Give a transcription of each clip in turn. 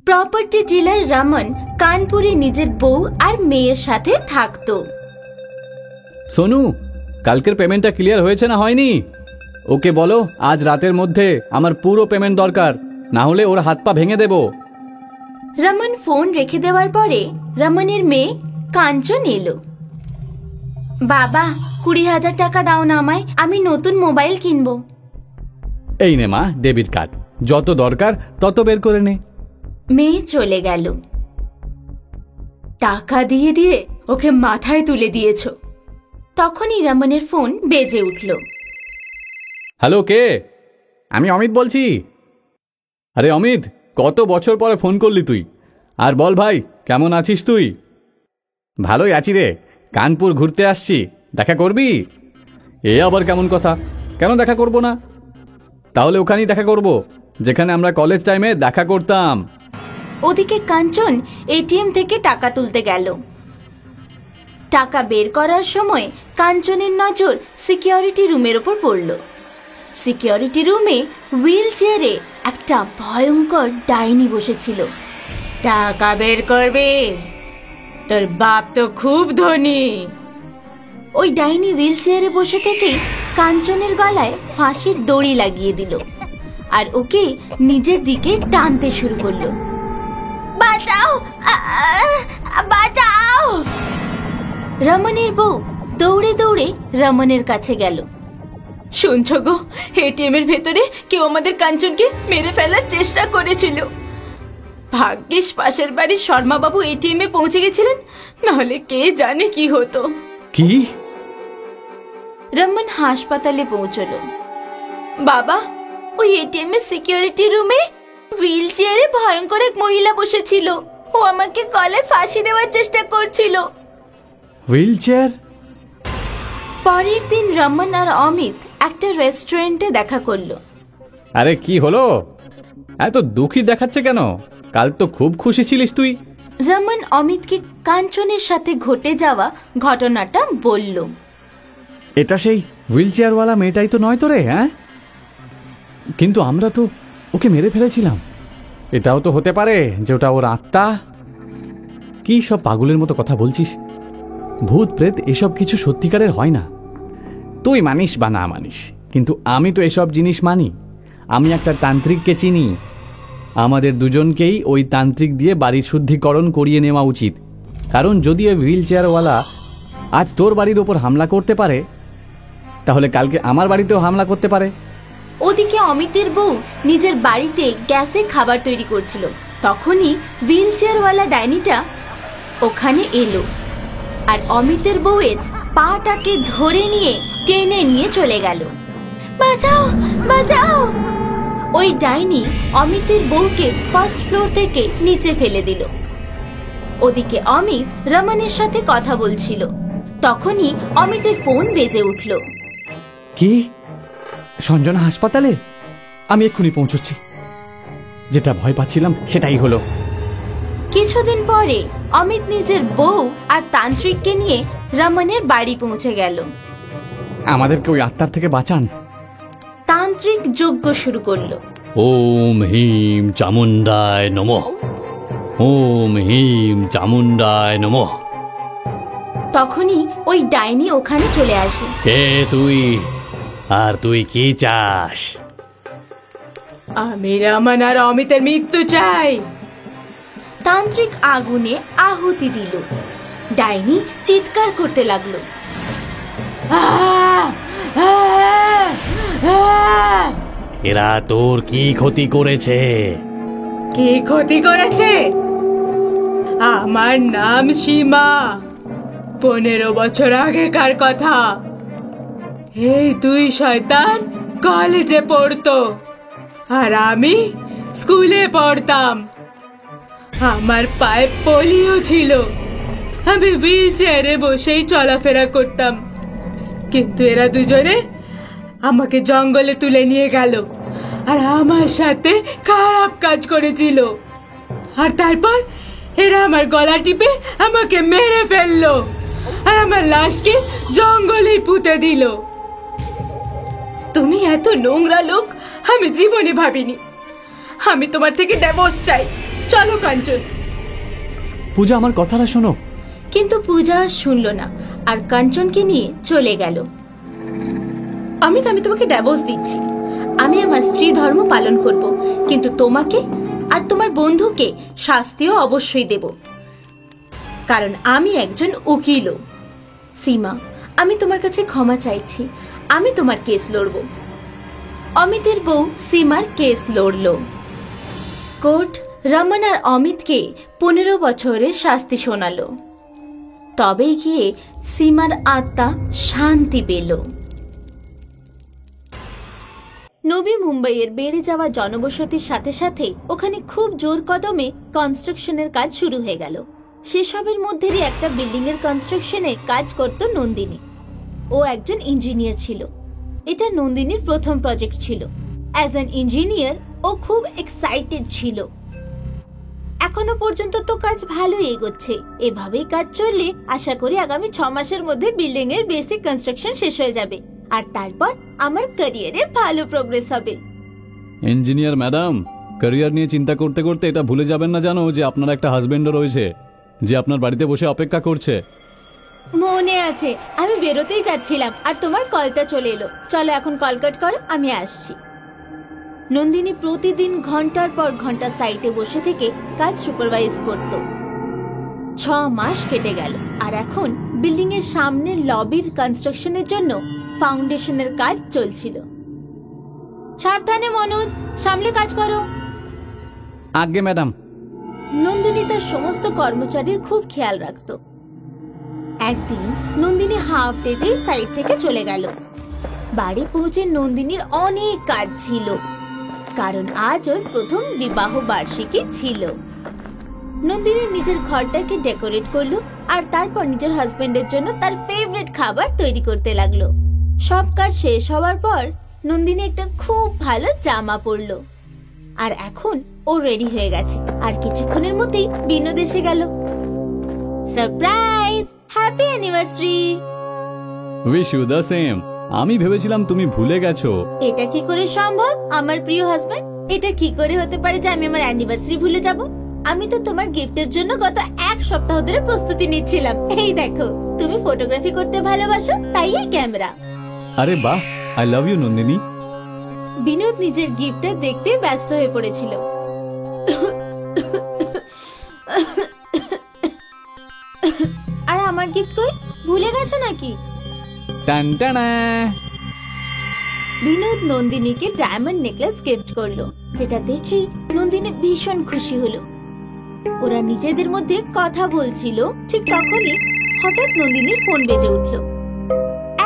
Property dealer Raman কানপুরে নিজের বউ আর মেয়ের সাথে থাকতো। সোনু, কালকের পেমেন্টটা ক্লিয়ার হয়েছে না হয়নি? ওকে বলো আজ রাতের মধ্যে আমার পুরো পেমেন্ট দরকার, না হলে ওর হাত পা ভেঙে দেব। রমন ফোন রেখে দেওয়ার পরে রমনের মেয়ে কাঞ্চন এলো। বাবা, 20,000 টাকা দাও না আমায়, আমি নতুন মোবাইল কিনবো। এই নে মা ডেবিট কার্ড, যত দরকার তত বের করে নে। মেয়ে চলে গেল। টাকা দিয়ে দিয়ে ওকে মাথায় তুলে দিয়েছ। তখনই রমনের ফোন বেজে উঠল। হ্যালো, কে? আমি অমিত বলছি। আরে অমিত, কত বছর পরে ফোন করলি তুই? আর বল ভাই, কেমন আছিস তুই? ভালোই আছি রে, কানপুর ঘুরতে আসছি, দেখা করবি? এ আবার কেমন কথা, কেন দেখা করব না? তাহলে ওখানেই দেখা করব যেখানে আমরা কলেজ টাইমে দেখা করতাম। ওদিকে কাঞ্চন এটিএম থেকে টাকা তুলতে গেল। টাকা বের করার সময় কাঞ্চনের নজর সিকিউরিটি রুমের উপর পড়ল। সিকিউরিটি রুমে হুইল চেয়ারে একটা ভয়ঙ্কর ডাইনি বসেছিল। টাকা বের করবে? তোর বাপ তো খুব ধনী। ওই ডাইনি হুইল চেয়ারে বসে থেকেই কাঞ্চনের গলায় ফাঁসির দড়ি লাগিয়ে দিল আর ওকে নিজের দিকে টানতে শুরু করলো। বাঁচাও, বাঁচাও! রমনের বউ দৌড়ে দৌড়ে রমনের কাছে গেল। শুনছো গো, এটিএম এর ভেতরে কেউ আমাদের কাঞ্চনকে মেরে ফেলার চেষ্টা করেছিল। ভাগ্যিস পাশের বাড়ির শর্মা বাবু এটিএম এ পৌঁছে গেছিলেন, নাহলে কে জানে কি হতো। কি? রমন হাসপাতালে পৌঁছলো। বাবা, ওই এটিএম এর সিকিউরিটি রুমে হুইল চেয়ারে ভয়ঙ্কর এক মহিলা বসেছিল। ও আমাকে গলায় ফাঁসি দেওয়ার চেষ্টা করছিল। Wheel chair? পরের দিন রমন আর অমিত একটা রেস্টুরেন্টে দেখা করলো। আরে কি হলো, এত দুঃখী দেখাচ্ছে কেন? কাল তো খুব খুশি ছিলিস তুই। রমন অমিতকে কাঞ্চনের সাথে ঘটে যাওয়া ঘটনাটা বলল। এটা সেই হুইল চেয়ারওয়ালা মেয়েটাই তো নয় তো রে? হ্যাঁ, কিন্তু আমরা তো ওকে মেরে ফেলেছিলাম। এটাও তো হতে পারে যে ওটা ওর আত্মা। কি সব পাগলের মতো কথা বলছিস? ভূত প্রেত এসব কিছু সত্যিকারের হয় না। তুই মানিস বা না মানিস, কিন্তু আমি তো এসব জিনিস মানি। আমি একটা তান্ত্রিককে চিনি। আমাদের দুজনকেই ওই তান্ত্রিক দিয়ে বাড়ির শুদ্ধিকরণ করিয়ে নেওয়া উচিত। কারণ যদি ওই হুইল চেয়ারওয়ালা আজ তোর বাড়ির ওপর হামলা করতে পারে, তাহলে কালকে আমার বাড়িতেও হামলা করতে পারে। ওদিকে অমিতের বউ নিজের বাড়িতে গ্যাসে খাবার তৈরি করছিল। তখনই হুইল চেয়ারওয়ালা ডাইনিটা ওখানে এলো আর অমিতের বউয়ের পাটাকে ধরে নিয়ে টেনে নিয়ে চলে গেল। বাঁচাও, বাঁচাও! ওই ডাইনি অমিতের বউকে ফার্স্ট ফ্লোর থেকে নিচে ফেলে দিল। ওদিকে অমিত রমনের সাথে কথা বলছিল। তখনই অমিতের ফোন বেজে উঠল। কি? সঞ্জনা হাসপাতালে? আমি এক্ষুনি পৌঁছচ্ছি। যেটা ভয় পাচ্ছিলাম সেটাই হলো। কিছুদিন পরে অমিত নিজের বউ আর তান্ত্রিককে নিয়ে রমনের বাড়ি পৌঁছে গেল। আমাদেরকে ওই আত্মার থেকে বাঁচান। তান্ত্রিক যজ্ঞ শুরু করলো। ওম হিম চামুন্ডায় নমঃ, ওম হিম চামুন্ডায় নমঃ। তখনই ওই ডাইনি ওখানে চলে আসে। কে তুই? আর তুই কি চাস? আমি রমন আর অমিতের মৃত্যু চাই। তান্ত্রিক আগুনে আহুতি দিল। ডাইনি চিৎকার করতে লাগলো। এরা তোর কি ক্ষতি করেছে? কি ক্ষতি করেছে? আমার নাম সীমা। 15 বছর আগেকার কথা। এই দুই শয়তান কলেজে পড়তো আর আমি স্কুলে পড়তাম। আমার পায়ে পোলিও ছিল। আমি হুইল চেয়ারে বসেই চলাফেরা করতাম, কিন্তু এরা দুজনে আমাকে জঙ্গলে তুলে নিয়ে গেল আর আমার সাথে খারাপ কাজ করেছিল। আর তারপর এরা আমার গলা টিপে আমাকে মেরে ফেললো আর আমার লাশকে জঙ্গলেই পুঁতে দিল। তুমি এত নোংরা লোক আমি জীবনে ভাবিনি। আমি তোমার থেকে ডিভোর্স চাই। চলো কাঞ্চন। পূজা আমার কথাটা শোনো। কিন্তু পূজা আর শুনল না, আর কাঞ্চনকে নিয়ে চলে গেল। আমি তোমাকে ডিভোর্স দিচ্ছি। আমি আমার স্ত্রী ধর্ম পালন করব, কিন্তু তোমাকে আর তোমার বন্ধুকে শাস্তিও অবশ্যই দেব, কারণ আমি একজন উকিলও। সীমা, আমি তোমার কাছে ক্ষমা চাইছি। আমি তোমার কেস লড়ব। অমিতের বউ সীমার কেস লড়ল। কোর্ট রমন আর অমিতকে 15 বছরের শাস্তি শোনালো। তবে গিয়ে সীমার আত্মা শান্তি পেল। নবী মুম্বাইয়ের বেড়ে যাওয়া জনবসতির সাথে সাথে ওখানে খুব জোর কদমে কনস্ট্রাকশনের কাজ শুরু হয়ে গেল। সেসবের মধ্যেই একটা বিল্ডিং এর কনস্ট্রাকশনে কাজ করত নন্দিনী। ও একজন ইঞ্জিনিয়ার ছিল। এটা নন্দিনীর প্রথম প্রজেক্ট ছিল। অ্যাজ অ্যান ইঞ্জিনিয়ার ও খুব এক্সাইটেড ছিল। এখনো পর্যন্ত তো কাজ ভালোই এগোচ্ছে। এভাবেই কাজ চললে আশা করি আগামী 6 মাসের মধ্যে বিল্ডিং এর বেসিক কনস্ট্রাকশন শেষ হয়ে যাবে, আর তারপর আমার ক্যারিয়ারে ভালো প্রোগ্রেস হবে। ইঞ্জিনিয়ার ম্যাডাম, ক্যারিয়ার নিয়ে চিন্তা করতে করতে এটা ভুলে যাবেন না জানো যে আপনার একটা হাজবেন্ডও রয়েছে, যে আপনার বাড়িতে বসে অপেক্ষা করছে। মনে আছে, আমি বেরোতেই যাচ্ছিলাম আর তোমার কলটা চলে এলো। চলো এখন কল কাট করো, আমি আসছি। নন্দিনী প্রতিদিন ঘন্টার পর ঘন্টা সাইটে বসে থেকে কাজ সুপারভাইজ করত। 6 মাস কেটে গেল, আর এখন বিল্ডিং এর সামনে লবির কনস্ট্রাকশনের জন্য ফাউন্ডেশনের কাজ চলছিল। সাবধানে মনোজ, সামলে কাজ করো। আজ্ঞে ম্যাডাম। নন্দিনী তার সমস্ত কর্মচারীর খুব খেয়াল রাখত। একদিন নন্দিনী হাফ ডেতে সাইট থেকে চলে গেল। বাড়ি পৌঁছে নন্দিনীর অনেক কাজ ছিল, কারণ আজ ওর প্রথম বিবাহ বার্ষিকী ছিল। নন্দিনী নিজের ঘরটাকে ডেকোরেট করলো, আর তারপর নিজের হাজবেন্ডের জন্য তার ফেভারিট খাবার তৈরি করতে লাগলো। সব কাজ শেষ হওয়ার পর নন্দিনী একটা খুব ভালো জামা পরলো, আর এখন ও রেডি হয়ে গেছে। আর কিছুক্ষণের মধ্যেই বিনোদ এসে গেল। Surprise, happy anniversary. Wish you the same. আমি ভেবেছিলাম তুমি ভুলে গেছো। এটা কি করে সম্ভব আমার প্রিয় হাজবেন্ড? এটা কি করে হতে পারে যে আমি আমার অ্যানিভার্সারি ভুলে যাব? আমি তো তোমার গিফটের জন্য গত 1 সপ্তাহ ধরে প্রস্তুতি নিচ্ছিলাম। এই দেখো, তুমি ফটোগ্রাফি করতে ভালোবাসো, তাই এই ক্যামেরা। আরে বাহ, I love you Nandini. Binod নিজের গিফটটা দেখতে ব্যস্ত হয়ে পড়েছিল। আর আমার গিফট কই? ভুলে গেছো নাকি? টানটানা। বিনোদ নন্দিনীকে ডায়মন্ড নেকলেস গিফট করলো, যেটা দেখেই নন্দিনী ভীষণ খুশি হলো। ওরা নিজেদের মধ্যে কথা বলছিল, ঠিক তখনই হঠাৎ নন্দিনীর ফোন বেজে উঠল।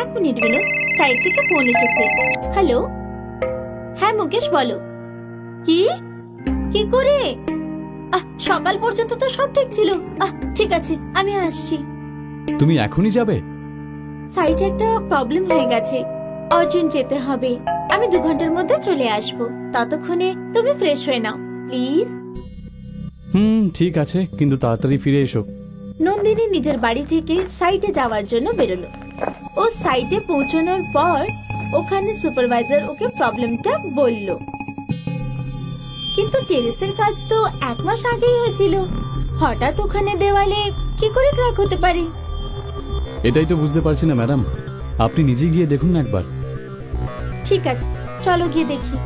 1 মিনিট বিনোদ, সাইড থেকে ফোন এসেছে। হ্যালো। হ্যাঁ মুকেশ, বলো। কি করে? সকাল পর্যন্ত তো সব ঠিক ছিল। ঠিক আছে, আমি আসছি। তুমি এখনই যাবে? সাইটে একটা প্রবলেম হয়ে গেছে, অর্জুন যেতে হবে। আমি 2 ঘন্টার মধ্যে চলে আসব। ততক্ষণে তুমি ফ্রেশ হয়ে নাও প্লিজ। ঠিক আছে, কিন্তু তাড়াতাড়ি ফিরে এসো। নন্দিনী নিজের বাড়ি থেকে সাইটে যাওয়ার জন্য বেরোলো। ও সাইটে পৌঁছানোর পর ওখানে সুপারভাইজার ওকে প্রবলেমটা বলল। কিন্তু টেরেসের কাজ তো 1 মাস আগেই হয়েছিল। হঠাৎ ওখানে দেওয়ালে কি করে ক্র্যাক হতে পারে? এটাই তো বুঝতে পারছি না ম্যাডাম, আপনি নিজে গিয়ে দেখুন না একবার। ঠিক আছে, চলো গিয়ে দেখি।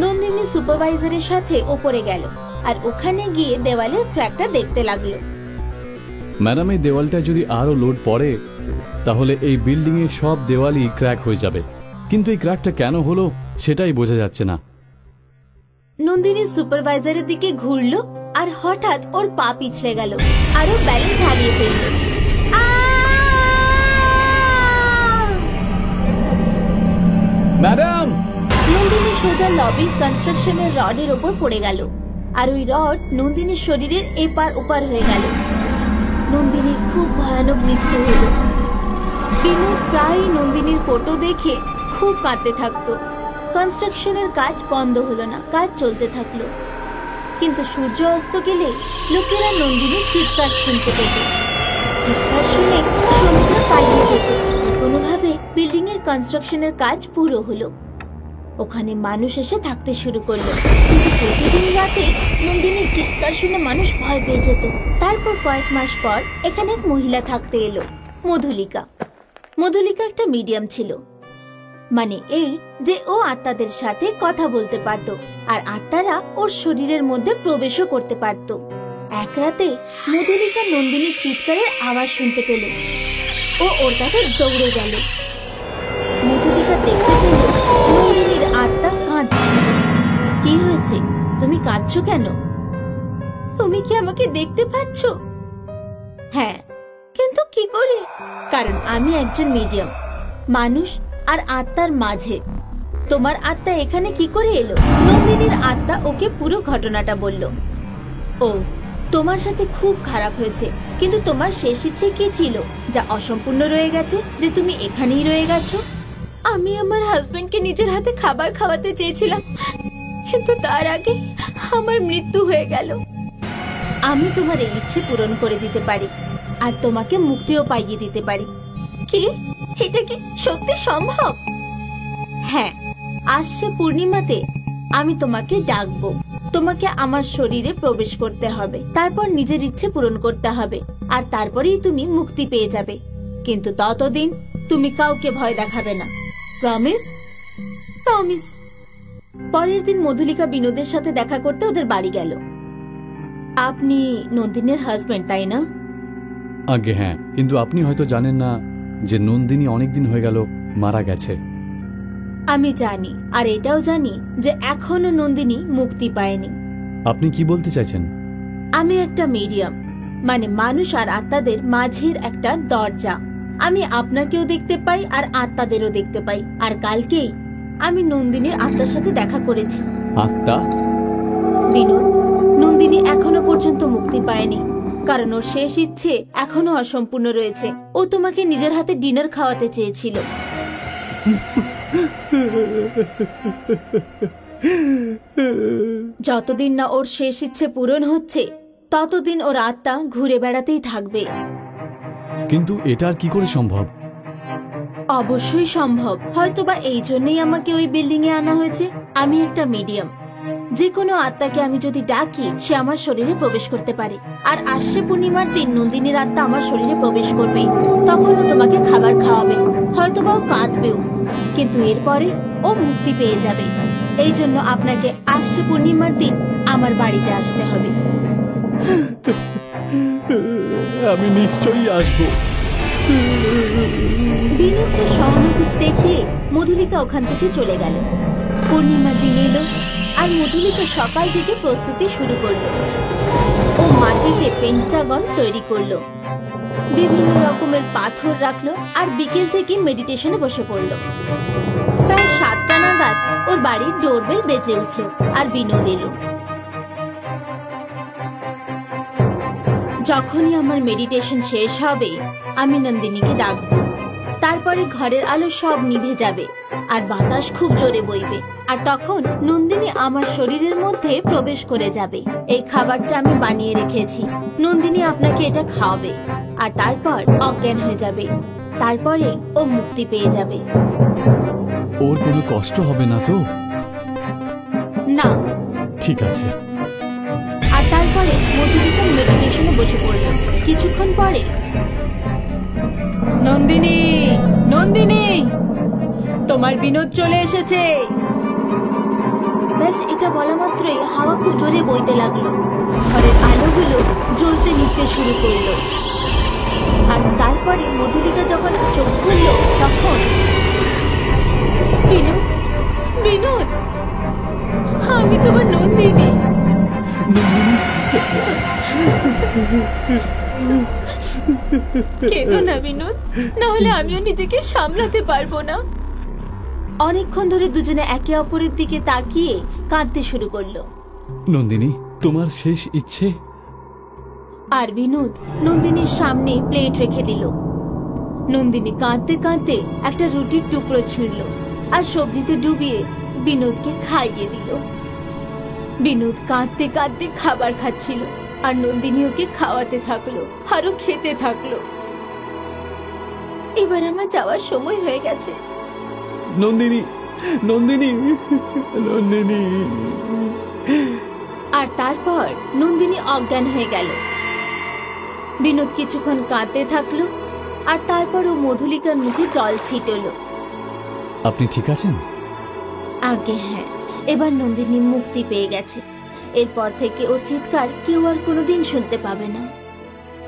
নন্দিনী সুপারভাইজারের সাথে ওপরে গেল, আর ওখানে গিয়ে দেওয়ালের ক্র্যাকটা দেখতে লাগলো। ম্যাডাম, এই দেওয়ালটা যদি আরো লোড পড়ে তাহলে এই বিল্ডিং এর সব দেওয়ালই ক্র্যাক হয়ে যাবে, কিন্তু এই ক্র্যাকটা কেন হলো সেটাই বোঝা যাচ্ছে না। নন্দিনী সুপারভাইজারের দিকে ঘুরলো, আর হঠাৎ ওর পা পিছলে গেল, আর ও ব্যালেন্স হারিয়ে ফেলল। ম্যাডাম! নন্দিনী সোজা লবির কনস্ট্রাকশনের রডের ওপর পড়ে গেল, আর ওই রড নন্দিনীর শরীরের এপার ওপার হয়ে গেল। নন্দিনী খুব ভয়ানক মৃত্যু হল। বিনোদ প্রায় নন্দিনীর ফটো দেখে খুব কাঁদতে থাকতো। কনস্ট্রাকশনের কাজ বন্ধ হলো না, কাজ চলতে থাকলো। কিন্তু সূর্য অস্ত গেলে লোকেরা নন্দিনীর চিৎকার শুনতে পেত। চিৎকার শুনে শ্রমিকরা পালিয়ে যেত, যে কোনোভাবে বিল্ডিং এর কনস্ট্রাকশনের কাজ পুরো হলো। ওখানে মানুষ এসে থাকতে শুরু করলো, কিন্তু প্রতিদিন রাতে নন্দিনীর চিৎকার শুনে মানুষ ভয় পেয়ে যেত। তারপর কয়েক মাস পর এখানে এক মহিলা থাকতে এলো, মধুলিকা। মধুলিকা একটা মিডিয়াম ছিল, মানে এই যে ও আত্মাদের সাথে কথা বলতে পারত আর আত্মারা ওর শরীরের মধ্যে প্রবেশও করতে পারত। এক রাতে মধুলিকা নন্দিনীর চিৎকারের আওয়াজ শুনতে পেল। ও ওর কাছে দৌড়ে গেল। মধুলিকা দেখতে পেল নন্দিনীর আত্মা কাঁদছে। কি হয়েছে? তুমি কাঁদছো কেন? তুমি কি আমাকে দেখতে পাচ্ছ? হ্যাঁ, কিন্তু কি করে? কারণ আমি একজন মিডিয়াম, মানুষ আর আত্মার মাঝে। তোমার আত্মা এখানে কি করে এলো? নন্দিনীর আত্মা ওকে পুরো ঘটনাটা বলল। ও, তোমার সাথে খুব খারাপ হয়েছে, কিন্তু তোমার শেষ ইচ্ছে কি ছিল যা অসম্পূর্ণ রয়ে গেছে যে তুমি এখানেই রয়ে গেছো? আমি আমার হাজবেন্ডকে নিজের হাতে খাবার খাওয়াতে চেয়েছিলাম, কিন্তু তার আগে আমার মৃত্যু হয়ে গেল। আমি তোমার এই ইচ্ছে পূরণ করে দিতে পারি আর তোমাকে মুক্তিও পাইয়ে দিতে পারি। কি এটা কি সত্যি সম্ভব? হ্যাঁ, আসছে পূর্ণিমাতে আমি তোমাকে ডাকবো। তোমাকে আমার শরীরে প্রবেশ করতে হবে, তারপর নিজের ইচ্ছে পূরণ করতে হবে, আর তারপরেই তুমি মুক্তি পেয়ে যাবে। কিন্তু ততদিন তুমি কাউকে ভয় দেখাবে না। প্রমিস? প্রমিস। পরের দিন মধুলিকা বিনোদের সাথে দেখা করতে ওদের বাড়ি গেল। আপনি নন্দিনীর হাজবেন্ড, তাই না? আগে হ্যাঁ, কিন্তু আপনি হয়তো জানেন না যে নন্দিনী অনেকদিন হয়ে গেল মারা গেছে। আমি জানি, আর এটাও জানি যে এখনো নন্দিনী মুক্তি পায়নি। আপনি কি বলতে চাইছেন? আমি একটা মিডিয়াম, মানে মানুষ আর আত্মাদের মাঝের একটা দরজা। আমি আপনাকেও দেখতে পাই আর আত্মাদেরও দেখতে পাই। আর কালকেই আমি নন্দিনীর আত্মার সাথে দেখা করেছি। আত্মা? বিনোদ, নন্দিনী এখনো পর্যন্ত মুক্তি পায়নি, কারণ ওর শেষ ইচ্ছে এখনো অসম্পূর্ণ রয়েছে। ও তোমাকে নিজের হাতে ডিনার খাওয়াতে চেয়েছিল। যতদিন না ওর শেষ ইচ্ছে পূরণ হচ্ছে ততদিন ওর আত্মা ঘুরে বেড়াতেই থাকবে। কিন্তু এটা আর কি করে সম্ভব? অবশ্যই সম্ভব। হয়তোবা এই জন্যই আমাকে ওই বিল্ডিং এ আনা হয়েছে। আমি একটা মিডিয়াম, যে কোনো আত্মাকে আমি যদি ডাকি সে আমার শরীরে প্রবেশ করতে পারে। আর আসছে পূর্ণিমার দিন নন্দিনীর আত্মা আমার শরীরে প্রবেশ করবে, তখন ও তোমাকে খাবার খাওয়াবে, হয়তোবা ও কাঁদবেও, কিন্তু এরপরে ও মুক্তি পেয়ে যাবে। এই জন্য আপনাকে আসছে পূর্ণিমার দিন আমার বাড়িতে আসতে হবে। আমি নিশ্চয়ই আসবো। বিনোদকে সহানুভূতি দেখিয়ে মধুলিকা ওখান থেকে চলে গেল। পূর্ণিমার দিন এলো আর মধুলিকা সকাল থেকে প্রস্তুতি শুরু করলো। ও মাটিতে পেন্টাগন তৈরি করলো, বিভিন্ন রকমের পাথর রাখলো আর বিকেল থেকে মেডিটেশনে বসে পড়লো। প্রায় 7টা নাগাদ ওর বাড়ির ডোরবেল বেজে উঠলো আর বিনোদ এলো। যখনই আমার মেডিটেশন শেষ হবে আমি নন্দিনীকে ডাকবো। তারপরে ঘরের আলো সব নিভে যাবে আর বাতাস খুব জোরে বইবে, আর তখন নন্দিনী আমার শরীরের মধ্যে প্রবেশ করে যাবে। এই খাবারটা আমি বানিয়ে রেখেছি, নন্দিনী আপনাকে এটা খাওয়াবে আর তারপর অজ্ঞান হয়ে যাবে। তারপরে ও মুক্তি পেয়ে যাবে। ওর কোনো কষ্ট হবে না তো? না। ঠিক আছে। আর তারপরে মধুলিকা মেডিটেশনে বসে পড়ল। কিছুক্ষণ পরে, নন্দিনী, নন্দিনী, তোমার বিনোদ চলে এসেছে। ব্যাস এটা বলা মাত্রই হাওয়া খুব জোরে বইতে লাগলো, ঘরের আলোগুলো জ্বলতে নিতে শুরু করলো। আর তারপরে মধুলিকা যখন চোখ খুললো তখন বিনোদ, বিনোদ, আমি তোমার নন্দিনী। কেঁদো না বিনোদ, না হলে আমিও নিজেকে সামলাতে পারবো না। অনেকক্ষণ ধরে দুজনে একে অপরের দিকে তাকিয়ে কাঁদতে শুরু করলো। নন্দিনী, তোমার শেষ ইচ্ছে? আর বিনোদ নন্দিনীর সামনে প্লেট রেখে দিল। নন্দিনী কাঁদতে কাঁদতে একটা রুটির টুকরো ছিঁড়ল আর সবজিতে ডুবিয়ে বিনোদকে খাইয়ে দিল। বিনোদ কাঁদতে কাঁদতে খাবার খাচ্ছিল আর নন্দিনী ওকে খাওয়াতে থাকলো, আরো খেতে থাকলো। এবার আমার যাওয়ার সময় হয়ে গেছে। নন্দিনী, নন্দিনী, নন্দিনী। আর তারপর নন্দিনী অজ্ঞান হয়ে গেল। বিনোদ কিছুক্ষণ কাঁদতে থাকলো, আর তারপর ও মধুলিকার মুখে জল ছিটলো। আপনি ঠিক আছেন? আগে হ্যাঁ, এবার নন্দিনী মুক্তি পেয়ে গেছে। এরপর থেকে ওর চিৎকার কেউ আর কোনোদিন শুনতে পাবে না।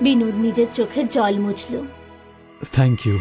বিনোদ নিজের চোখের জল মুছল। Thank you.